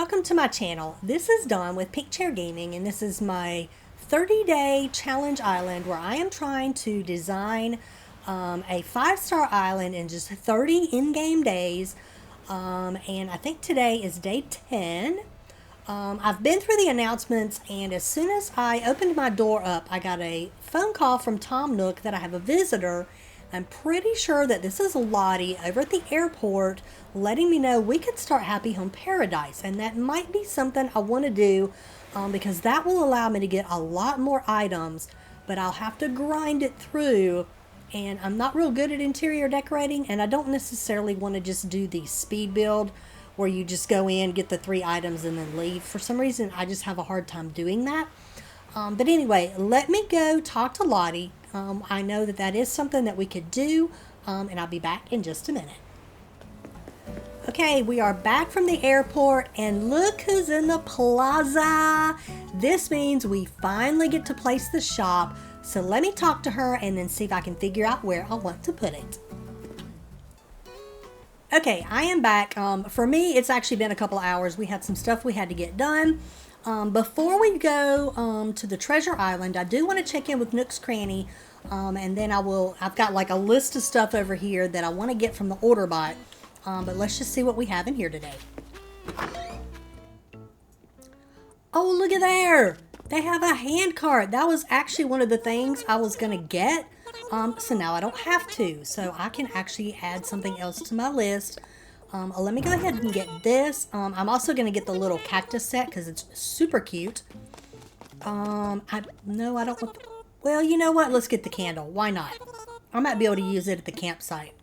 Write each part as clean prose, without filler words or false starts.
welcome to my channel. This is Dawn with Pink Chair Gaming, and this is my 30-day challenge island where I am trying to design a 5-star island in just 30 in-game days. And I think today is day 10. I've been through the announcements, and as soon as I opened my door up, I got a phone call from Tom Nook that I have a visitor. I'm pretty sure that this is Lottie over at the airport letting me know we could start Happy Home Paradise, and that might be something I want to do because that will allow me to get a lot more items, but I'll have to grind it through, and I'm not real good at interior decorating, and I don't necessarily want to just do the speed build where you just go in, get the 3 items, and then leave. For some reason, I just have a hard time doing that. But anyway, let me go talk to Lottie. I know that that is something that we could do, and I'll be back in just a minute. Okay, we are back from the airport, and look who's in the plaza. This means we finally get to place the shop, so let me talk to her and then see if I can figure out where I want to put it. Okay, I am back. For me, it's actually been a couple hours. We had some stuff we had to get done. Before we go to the treasure island, I do want to check in with Nook's Cranny, and then I've got like a list of stuff over here that I want to get from the order bot, but let's just see what we have in here today. Oh, look at there! They have a hand cart. That was actually one of the things I was going to get, so now I don't have to, so I can actually add something else to my list. Let me go ahead and get this. I'm also going to get the little cactus set because it's super cute. No, I don't want... Well, you know what? Let's get the candle. Why not? I might be able to use it at the campsite.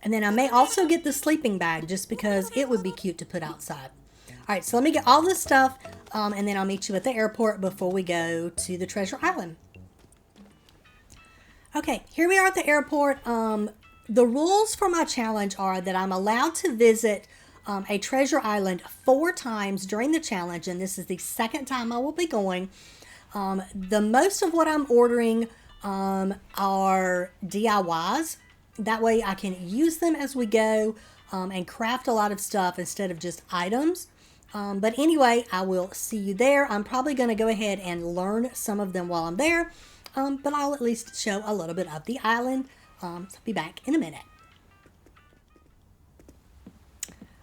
And then I may also get the sleeping bag just because it would be cute to put outside. Alright, so let me get all this stuff, and then I'll meet you at the airport before we go to the treasure island. Okay, here we are at the airport. The rules for my challenge are that I'm allowed to visit a treasure island 4 times during the challenge, and this is the 2nd time I will be going. The most of what I'm ordering are DIYs. That way I can use them as we go and craft a lot of stuff instead of just items. But anyway, I will see you there. I'm probably going to go ahead and learn some of them while I'm there, but I'll at least show a little bit of the island. So I'll be back in a minute.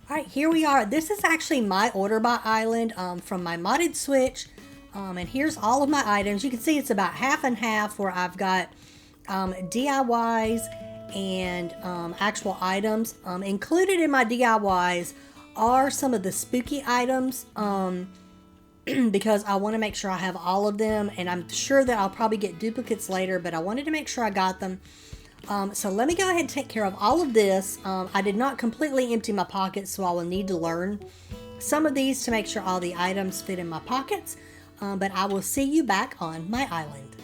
Alright, here we are. This is actually my order bot island from my modded Switch. And here's all of my items. You can see it's about half and half where I've got DIYs and actual items. Included in my DIYs are some of the spooky items because I want to make sure I have all of them. And I'm sure that I'll probably get duplicates later, but I wanted to make sure I got them. So let me go ahead and take care of all of this. I did not completely empty my pockets, so I will need to learn some of these to make sure all the items fit in my pockets. But I will see you back on my island.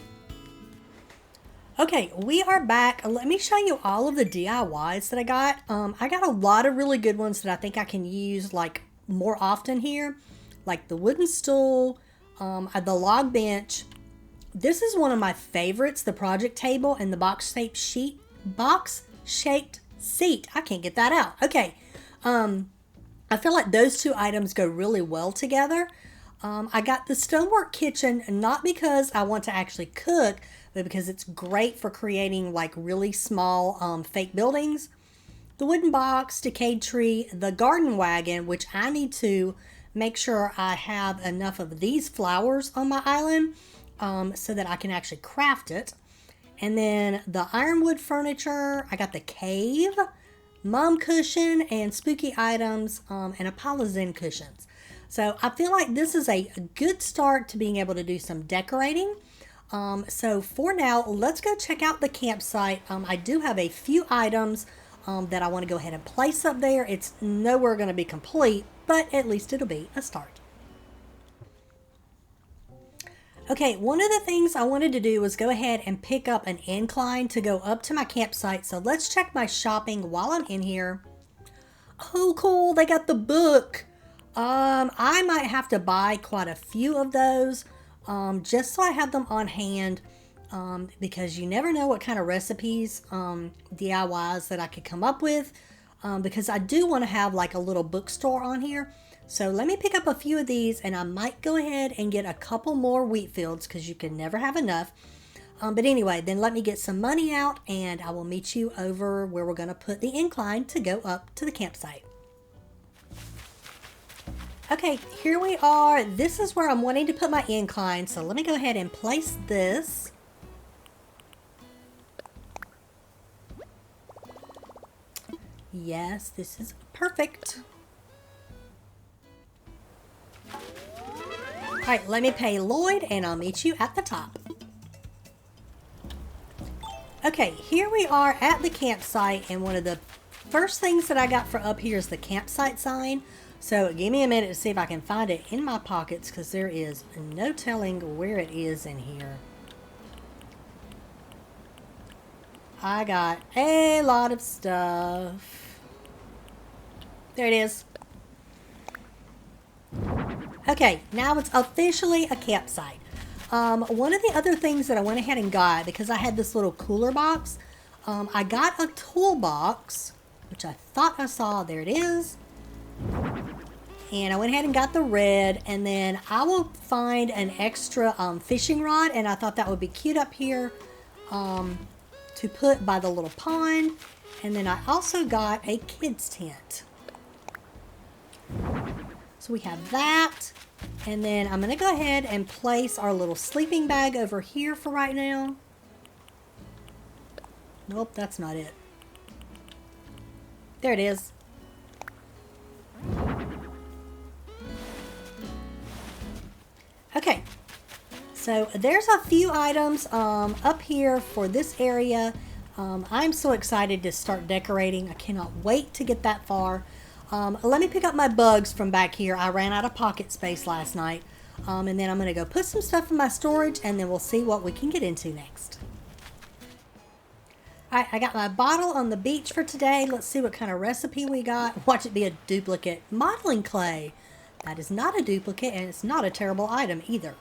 Okay, we are back. Let me show you all of the DIYs that I got. I got a lot of really good ones that I think I can use like more often here. Like the wooden stool, the log bench. This is one of my favorites, the project table and the box-shaped seat. I can't get that out. Okay. I feel like those 2 items go really well together. I got the stonework kitchen, not because I want to actually cook, but because it's great for creating like really small fake buildings. The wooden box, decayed tree, the garden wagon, which I need to make sure I have enough of these flowers on my island. So that I can actually craft it. And then the ironwood furniture, I got the cave, mom cushion, and spooky items, and a pile of zen cushions. So I feel like this is a good start to being able to do some decorating. So for now, let's go check out the campsite. I do have a few items that I want to go ahead and place up there. It's nowhere going to be complete, but at least it'll be a start. Okay, one of the things I wanted to do was go ahead and pick up an incline to go up to my campsite. So let's check my shopping while I'm in here. Oh, cool. They got the book. I might have to buy quite a few of those just so I have them on hand because you never know what kind of recipes, DIYs that I could come up with because I do want to have like a little bookstore on here. So let me pick up a few of these, and I might go ahead and get a couple more wheat fields because you can never have enough. But anyway, then let me get some money out and I will meet you over where we're going to put the incline to go up to the campsite. Okay, here we are. This is where I'm wanting to put my incline. So let me go ahead and place this. Yes, this is perfect. All right, let me pay Lloyd and I'll meet you at the top. Okay, here we are at the campsite, and one of the first things that I got for up here is the campsite sign. So give me a minute to see if I can find it in my pockets because there is no telling where it is in here. I got a lot of stuff. There it is. Okay, now it's officially a campsite. One of the other things that I went ahead and got, because I had this little cooler box, I got a toolbox, which I thought I saw. There it is. And I went ahead and got the red, and then I will find an extra fishing rod, and I thought that would be cute up here to put by the little pond. And then I also got a kids tent. So we have that. And then I'm going to go ahead and place our little sleeping bag over here for right now. Nope, that's not it. There it is. Okay, so there's a few items up here for this area. I'm so excited to start decorating. I cannot wait to get that far. Let me pick up my bugs from back here. I ran out of pocket space last night. And then I'm going to go put some stuff in my storage, and then we'll see what we can get into next. Alright, I got my bottle on the beach for today. Let's see what kind of recipe we got. Watch it be a duplicate. Modeling clay. That is not a duplicate, and it's not a terrible item either.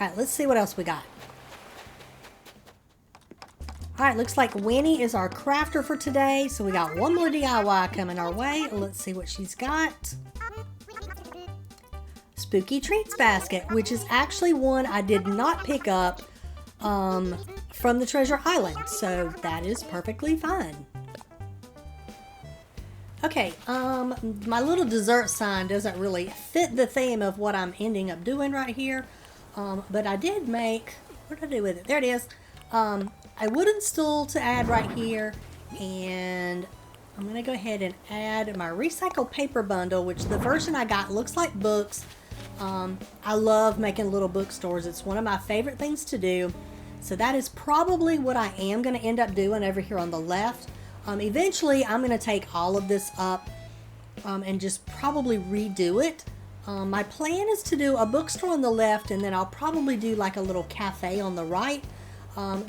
Alright, let's see what else we got. Alright, looks like Winnie is our crafter for today, so we got one more DIY coming our way. Let's see what she's got. Spooky Treats Basket, which is actually one I did not pick up from the Treasure Island, so that is perfectly fine. Okay, my little dessert sign doesn't really fit the theme of what I'm ending up doing right here, but I did make, what did I do with it? There it is. A wooden stool to add right here, and I'm going to go ahead and add my recycled paper bundle, which the version I got looks like books. I love making little bookstores. It's one of my favorite things to do. So that is probably what I am going to end up doing over here on the left. Eventually, I'm going to take all of this up and just probably redo it. My plan is to do a bookstore on the left, and then I'll probably do like a little cafe on the right.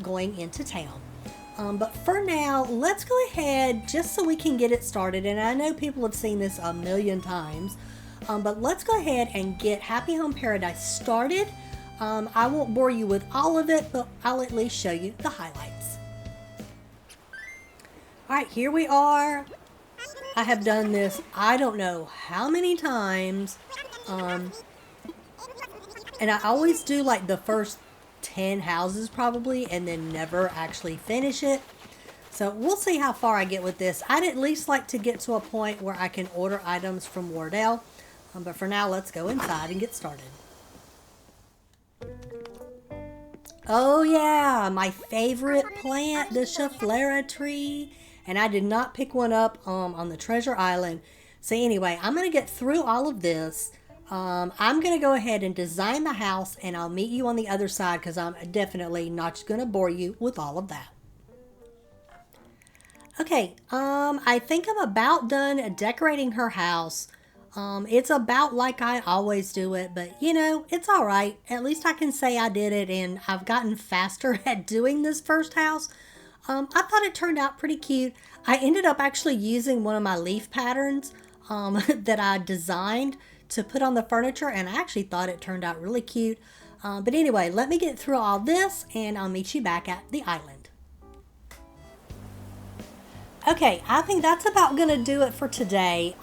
Going into town. But for now, let's go ahead just so we can get it started. And I know people have seen this a million times, but let's go ahead and get Happy Home Paradise started. I won't bore you with all of it, but I'll at least show you the highlights. Alright, here we are. I have done this I don't know how many times. And I always do like the first 10 houses probably, and then never actually finish it. So we'll see how far I get with this. I'd at least like to get to a point where I can order items from Wardell. But for now, let's go inside and get started. Oh yeah, my favorite plant, the Socatree. And I did not pick one up on the Treasure Island. So anyway, I'm going to get through all of this. I'm going to go ahead and design the house, and I'll meet you on the other side because I'm definitely not going to bore you with all of that. Okay, I think I'm about done decorating her house. It's about like I always do it, but you know, it's all right. At least I can say I did it, and I've gotten faster at doing this first house. I thought it turned out pretty cute. I ended up actually using one of my leaf patterns that I designed to put on the furniture, and I actually thought it turned out really cute. But anyway, let me get through all this, and I'll meet you back at the island. Okay, I think that's about going to do it for today.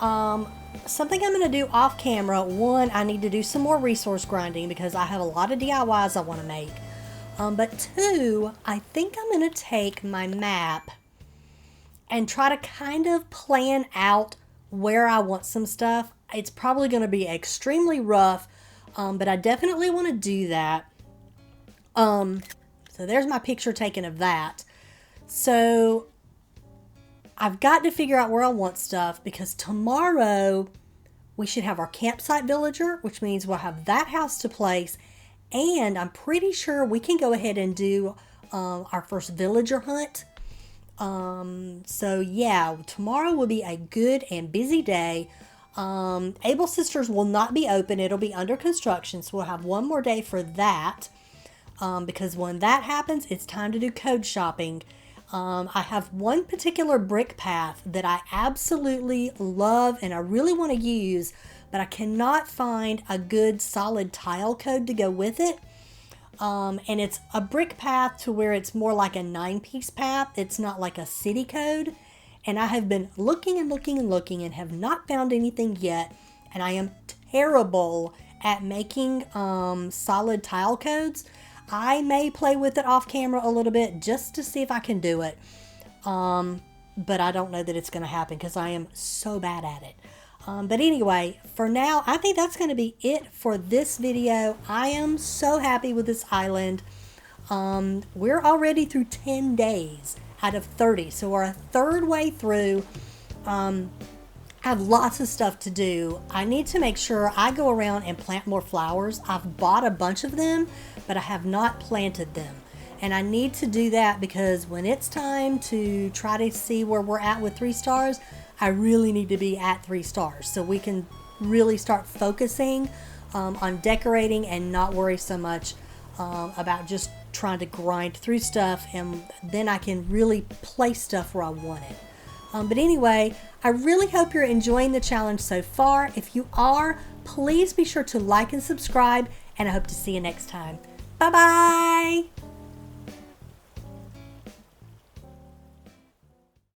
Something I'm going to do off camera. One, I need to do some more resource grinding because I have a lot of DIYs I want to make. But two, I think I'm going to take my map and try to kind of plan out where I want some stuff. It's probably going to be extremely rough, but I definitely want to do that. So there's my picture taken of that. So I've got to figure out where I want stuff because tomorrow we should have our campsite villager, which means we'll have that house to place. And I'm pretty sure we can go ahead and do our first villager hunt. So yeah, tomorrow will be a good and busy day. Able Sisters will not be open. It'll be under construction. So we'll have one more day for that. Because when that happens, it's time to do code shopping. I have one particular brick path that I absolutely love and I really want to use, but I cannot find a good solid tile code to go with it. And it's a brick path to where it's more like a 9-piece path. It's not like a city code. And I have been looking and looking and looking and have not found anything yet. And I am terrible at making solid tile codes. I may play with it off camera a little bit just to see if I can do it. But I don't know that it's going to happen because I am so bad at it. But anyway, for now, I think that's going to be it for this video. I am so happy with this island. We're already through 10 days out of 30. So we're a third way through. Have lots of stuff to do. I need to make sure I go around and plant more flowers. I've bought a bunch of them, but I have not planted them. And I need to do that because when it's time to try to see where we're at with 3 stars, I really need to be at 3 stars so we can really start focusing on decorating and not worry so much about just trying to grind through stuff, and then I can really place stuff where I want it. But anyway, I really hope you're enjoying the challenge so far. If you are, please be sure to like and subscribe, and I hope to see you next time. Bye-bye!